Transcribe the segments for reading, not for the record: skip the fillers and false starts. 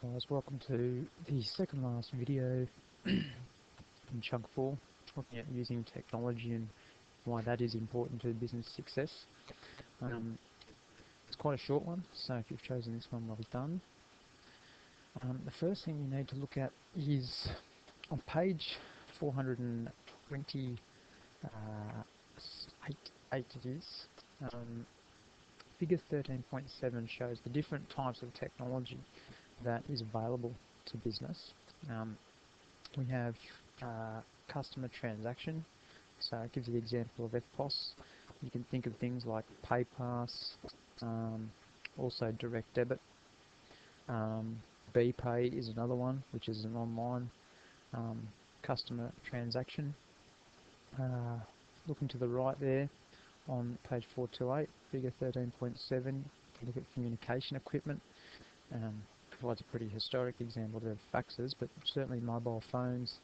Guys, welcome to the second last video in chunk 4, looking at using technology and why that is important to business success. It's quite a short one, so if you've chosen this one, well done. The first thing you need to look at is on page 428 it is. Figure 13.7 shows the different types of technology that is available to business. We have customer transaction, so it gives you the example of EFTPOS. You can think of things like PayPass, also direct debit. BPay is another one, which is an online customer transaction. Looking to the right there on page 428, figure 13.7, you look at communication equipment. Provides a pretty historic example of faxes, but certainly mobile phones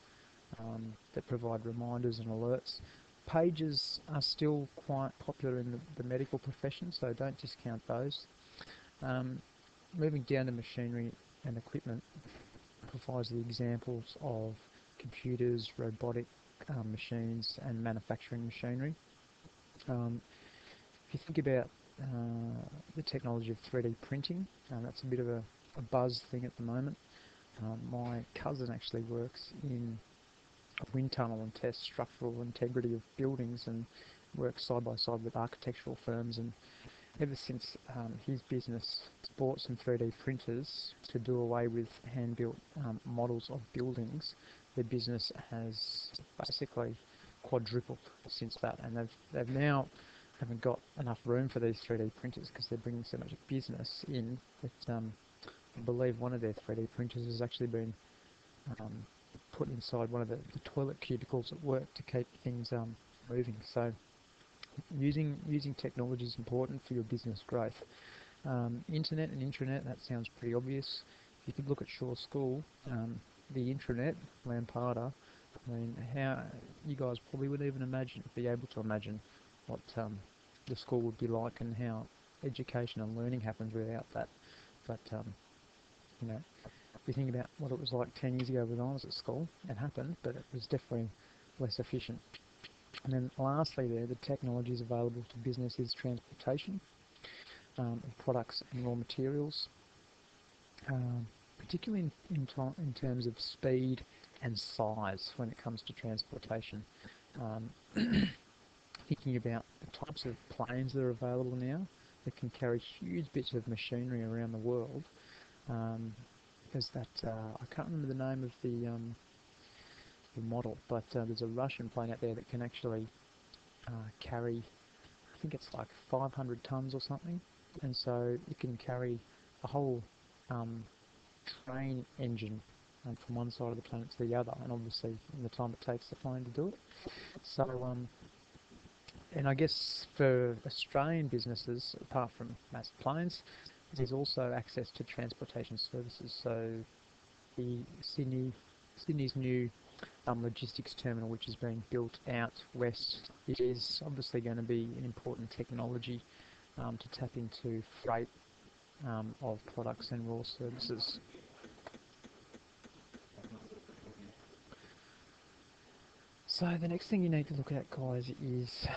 that provide reminders and alerts. Pages are still quite popular in the medical profession, so don't discount those. Moving down to machinery and equipment provides the examples of computers, robotic machines and manufacturing machinery. If you think about the technology of 3D printing, that's a bit of a buzz thing at the moment. My cousin actually works in a wind tunnel and tests structural integrity of buildings and works side by side with architectural firms, and ever since his business bought some 3D printers to do away with hand-built models of buildings, their business has basically quadrupled since that, and they've now haven't got enough room for these 3D printers because they're bringing so much business in that I believe one of their 3D printers has actually been put inside one of the toilet cubicles at work to keep things moving. So using technology is important for your business growth. Internet and intranet, that sounds pretty obvious. If you could look at Shaw School, the intranet, Lampada, I mean, how you guys probably wouldn't even be able to imagine what the school would be like and how education and learning happens without that. But you know, if you think about what it was like 10 years ago when I was at school, it happened, but it was definitely less efficient. And then lastly there, the technologies available to business is transportation, products and raw materials, particularly in terms of speed and size when it comes to transportation. Thinking about the types of planes that are available now that can carry huge bits of machinery around the world. There's that, I can't remember the name of the model, but there's a Russian plane out there that can actually carry, I think it's like 500 tons or something, and so it can carry a whole train engine from one side of the planet to the other, and obviously in the time it takes the plane to do it. So and I guess for Australian businesses, apart from massive planes, there's also access to transportation services. So the Sydney's new logistics terminal, which is being built out west, it is obviously going to be an important technology to tap into freight of products and raw services. So the next thing you need to look at, guys, is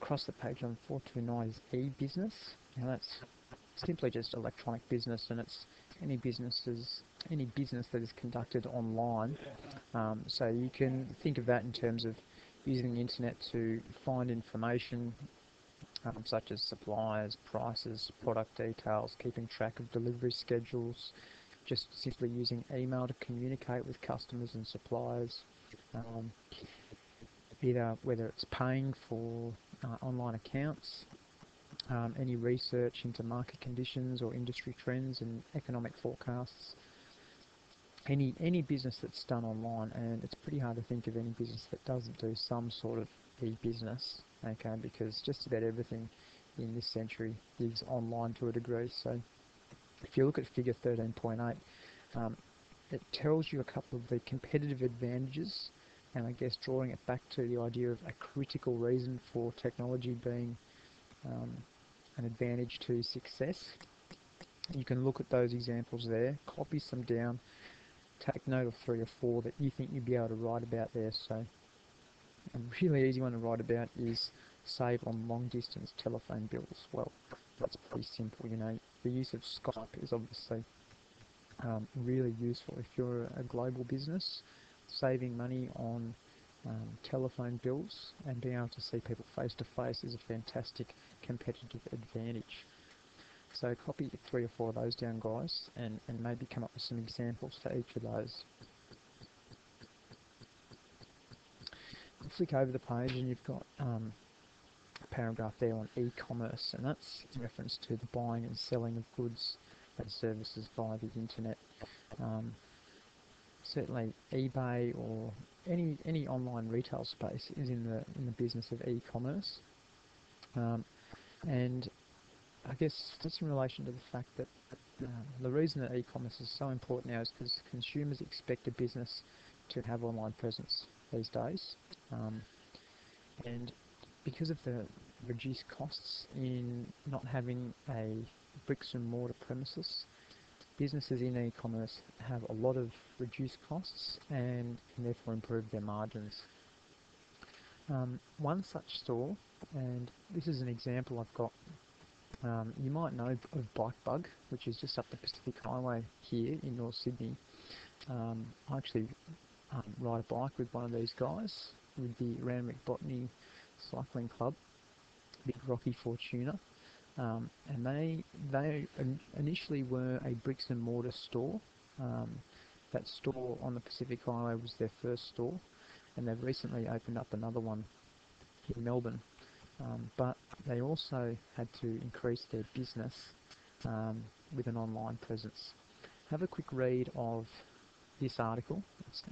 across the page on 429 is e-business. Now that's simply just electronic business, and it's any business that is conducted online. So you can think of that in terms of using the internet to find information such as suppliers, prices, product details, keeping track of delivery schedules, just simply using email to communicate with customers and suppliers. Either whether it's paying for online accounts, any research into market conditions or industry trends and economic forecasts, any business that's done online, and it's pretty hard to think of any business that doesn't do some sort of e-business, okay, because just about everything in this century is online to a degree. So if you look at figure 13.8, it tells you a couple of the competitive advantages, and I guess drawing it back to the idea of a critical reason for technology being an advantage to success. You can look at those examples there, copy some down, take note of 3 or 4 that you think you'd be able to write about there. So a really easy one to write about is save on long distance telephone bills. Well, that's pretty simple, you know. The use of Skype is obviously really useful if you're a global business. Saving money on telephone bills and being able to see people face to face is a fantastic competitive advantage. So copy 3 or 4 of those down, guys, and maybe come up with some examples for each of those. Flick over the page and you've got a paragraph there on e-commerce, and that's in reference to the buying and selling of goods and services via the internet. Certainly eBay or any online retail space is in the business of e-commerce, and I guess that's in relation to the fact that the reason that e-commerce is so important now is because consumers expect a business to have online presence these days, and because of the reduced costs in not having a bricks and mortar premises, businesses in e-commerce have a lot of reduced costs and can therefore improve their margins. One such store, and this is an example I've got, you might know of BikeBug, which is just up the Pacific Highway here in North Sydney. I actually ride a bike with one of these guys, with the Randwick Botany Cycling Club, Big Rocky Fortuna. And they initially were a bricks and mortar store. That store on the Pacific Highway was their first store, and they've recently opened up another one in Melbourne. But they also had to increase their business with an online presence. Have a quick read of this article.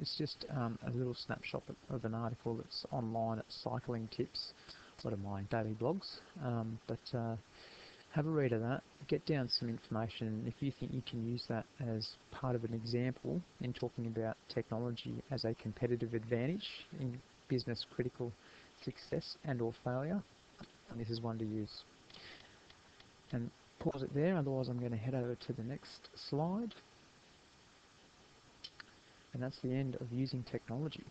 It's just a little snapshot of an article that's online at Cycling Tips, one of my daily blogs. Have a read of that, get down some information. If you think you can use that as part of an example in talking about technology as a competitive advantage in business critical success and or failure, and this is one to use. And pause it there, otherwise I'm going to head over to the next slide. And that's the end of using technology.